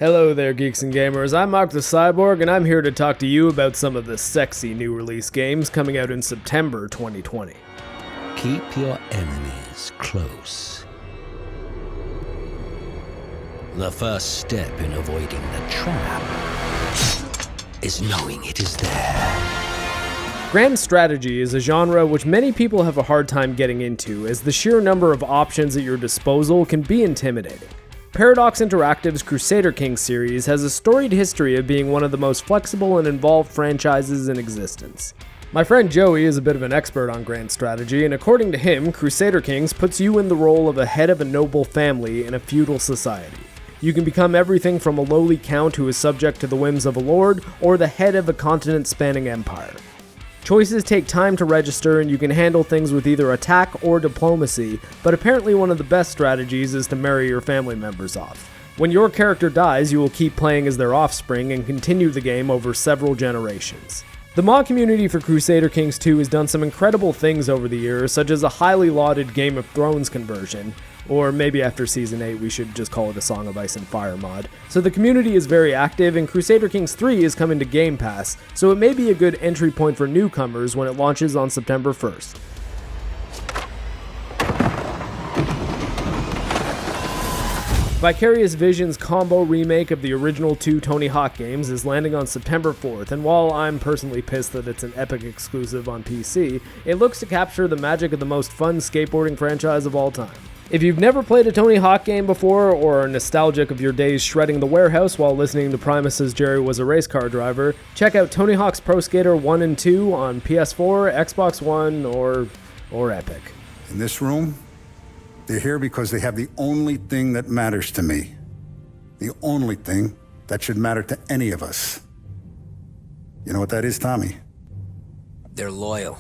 Hello there, geeks and gamers. I'm MarcTheCyborg, and I'm here to talk to you about some of the sexy new release games coming out in September 2020. Keep your enemies close. The first step in avoiding the trap is knowing it is there. Grand strategy is a genre which many people have a hard time getting into, as the sheer number of options at your disposal can be intimidating. Paradox Interactive's Crusader Kings series has a storied history of being one of the most flexible and involved franchises in existence. My friend Joey is a bit of an expert on grand strategy, and according to him, Crusader Kings puts you in the role of a head of a noble family in a feudal society. You can become everything from a lowly count who is subject to the whims of a lord, or the head of a continent-spanning empire. Choices take time to register, and you can handle things with either attack or diplomacy, but apparently one of the best strategies is to marry your family members off. When your character dies, you will keep playing as their offspring and continue the game over several generations. The mod community for Crusader Kings 2 has done some incredible things over the years, such as a highly lauded Game of Thrones conversion, or maybe after Season 8 we should just call it a Song of Ice and Fire mod. So the community is very active, and Crusader Kings 3 is coming to Game Pass, so it may be a good entry point for newcomers when it launches on September 1st. Vicarious Visions' combo remake of the original two Tony Hawk games is landing on September 4th, and while I'm personally pissed that it's an Epic exclusive on PC, it looks to capture the magic of the most fun skateboarding franchise of all time. If you've never played a Tony Hawk game before, or are nostalgic of your days shredding the warehouse while listening to Primus's Jerry Was a Race Car Driver, check out Tony Hawk's Pro Skater 1 and 2 on PS4, Xbox One, or Epic. In this room, they're here because they have the only thing that matters to me. The only thing that should matter to any of us. You know what that is, Tommy? They're loyal.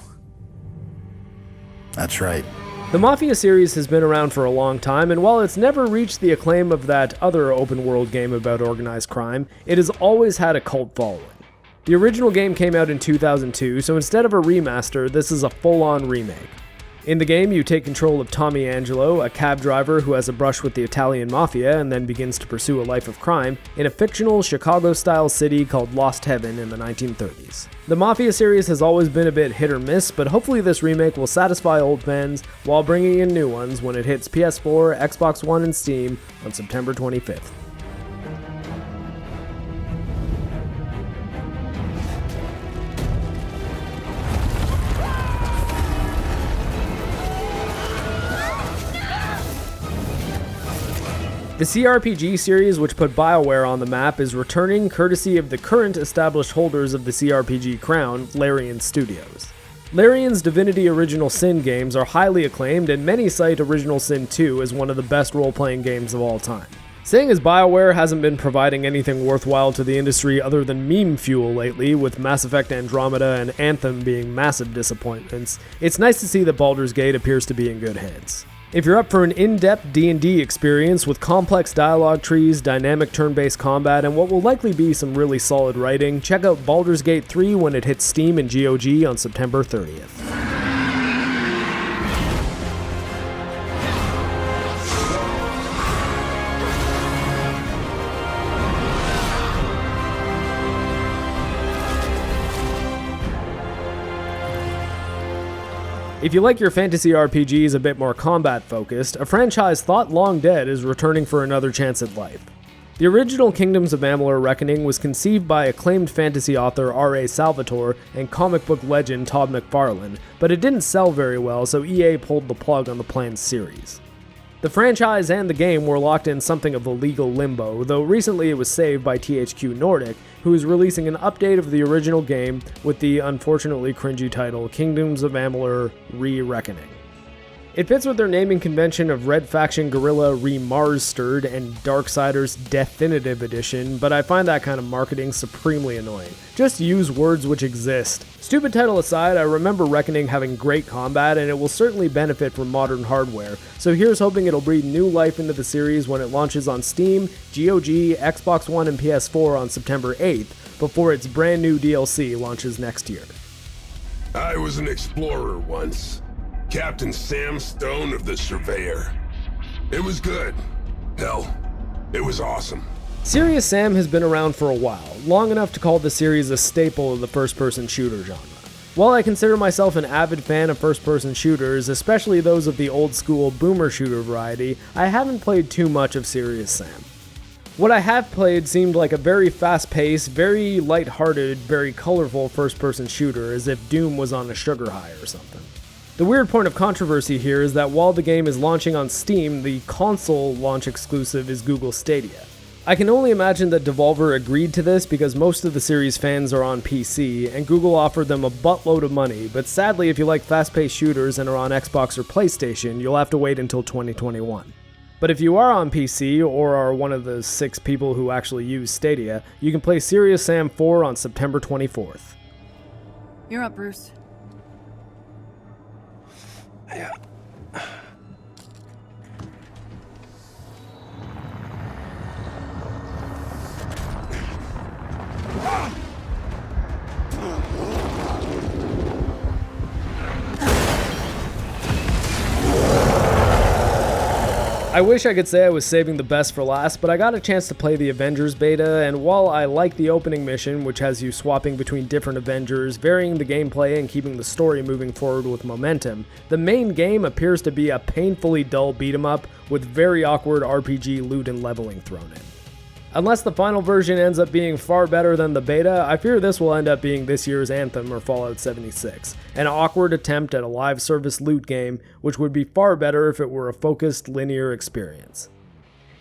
That's right. The Mafia series has been around for a long time, and while it's never reached the acclaim of that other open-world game about organized crime, it has always had a cult following. The original game came out in 2002, so instead of a remaster, this is a full-on remake. In the game, you take control of Tommy Angelo, a cab driver who has a brush with the Italian Mafia and then begins to pursue a life of crime, in a fictional Chicago-style city called Lost Heaven in the 1930s. The Mafia series has always been a bit hit or miss, but hopefully this remake will satisfy old fans while bringing in new ones when it hits PS4, Xbox One, and Steam on September 25th. The CRPG series, which put BioWare on the map, is returning courtesy of the current established holders of the CRPG crown, Larian Studios. Larian's Divinity Original Sin games are highly acclaimed, and many cite Original Sin 2 as one of the best role-playing games of all time. Seeing as BioWare hasn't been providing anything worthwhile to the industry other than meme fuel lately, with Mass Effect Andromeda and Anthem being massive disappointments, it's nice to see that Baldurs Gate appears to be in good hands. If you're up for an in-depth D&D experience with complex dialogue trees, dynamic turn-based combat, and what will likely be some really solid writing, check out Baldurs Gate 3 when it hits Steam and GOG on September 30th. If you like your fantasy RPGs a bit more combat-focused, a franchise thought long dead is returning for another chance at life. The original Kingdoms of Amalur Reckoning was conceived by acclaimed fantasy author R.A. Salvatore and comic book legend Todd McFarlane, but it didn't sell very well, so EA pulled the plug on the planned series. The franchise and the game were locked in something of a legal limbo, though recently it was saved by THQ Nordic, who is releasing an update of the original game with the unfortunately cringy title Kingdoms of Amalur: ReReckoning. It fits with their naming convention of Red Faction Guerrilla Remastered and Darksiders Definitive Edition, but I find that kind of marketing supremely annoying. Just use words which exist. Stupid title aside, I remember Reckoning having great combat, and it will certainly benefit from modern hardware, so here's hoping it'll breathe new life into the series when it launches on Steam, GOG, Xbox One, and PS4 on September 8th, before its brand new DLC launches next year. I was an explorer once. Captain Sam Stone of the Surveyor. It was good. Hell, it was awesome. Sirus Sam has been around for a while, long enough to call the series a staple of the first-person shooter genre. While I consider myself an avid fan of first-person shooters, especially those of the old-school boomer shooter variety, I haven't played too much of Sirus Sam. What I have played seemed like a very fast-paced, very light-hearted, very colorful first-person shooter, as if Doom was on a sugar high or something. The weird point of controversy here is that while the game is launching on Steam, the console launch exclusive is Google Stadia. I can only imagine that Devolver agreed to this because most of the series' fans are on PC, and Google offered them a buttload of money, but sadly if you like fast-paced shooters and are on Xbox or PlayStation, you'll have to wait until 2021. But if you are on PC, or are one of the 6 people who actually use Stadia, you can play Sirus Sam 4 on September 24th. You're up, Bruce. I wish I could say I was saving the best for last, but I got a chance to play the Avengers beta, and while I like the opening mission, which has you swapping between different Avengers, varying the gameplay and keeping the story moving forward with momentum, the main game appears to be a painfully dull beat-em-up with very awkward RPG loot and leveling thrown in. Unless the final version ends up being far better than the beta, I fear this will end up being this year's Anthem or Fallout 76, an awkward attempt at a live service loot game, which would be far better if it were a focused, linear experience.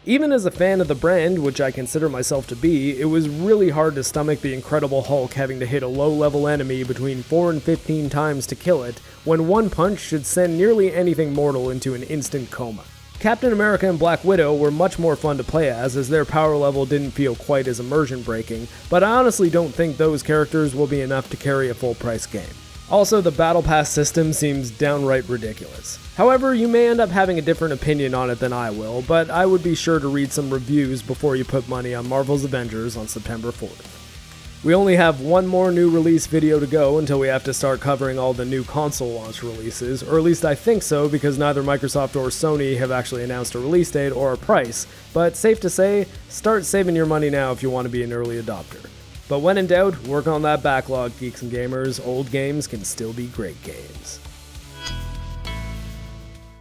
Even as a fan of the brand, which I consider myself to be, it was really hard to stomach the Incredible Hulk having to hit a low-level enemy between 4 and 15 times to kill it, when one punch should send nearly anything mortal into an instant coma. Captain America and Black Widow were much more fun to play as their power level didn't feel quite as immersion-breaking, but I honestly don't think those characters will be enough to carry a full-price game. Also, the Battle Pass system seems downright ridiculous. However, you may end up having a different opinion on it than I will, but I would be sure to read some reviews before you put money on Marvel's Avengers on September 4th. We only have one more new release video to go until we have to start covering all the new console launch releases, or at least I think so because neither Microsoft or Sony have actually announced a release date or a price, but safe to say, start saving your money now if you want to be an early adopter. But when in doubt, work on that backlog, geeks and gamers. Old games can still be great games.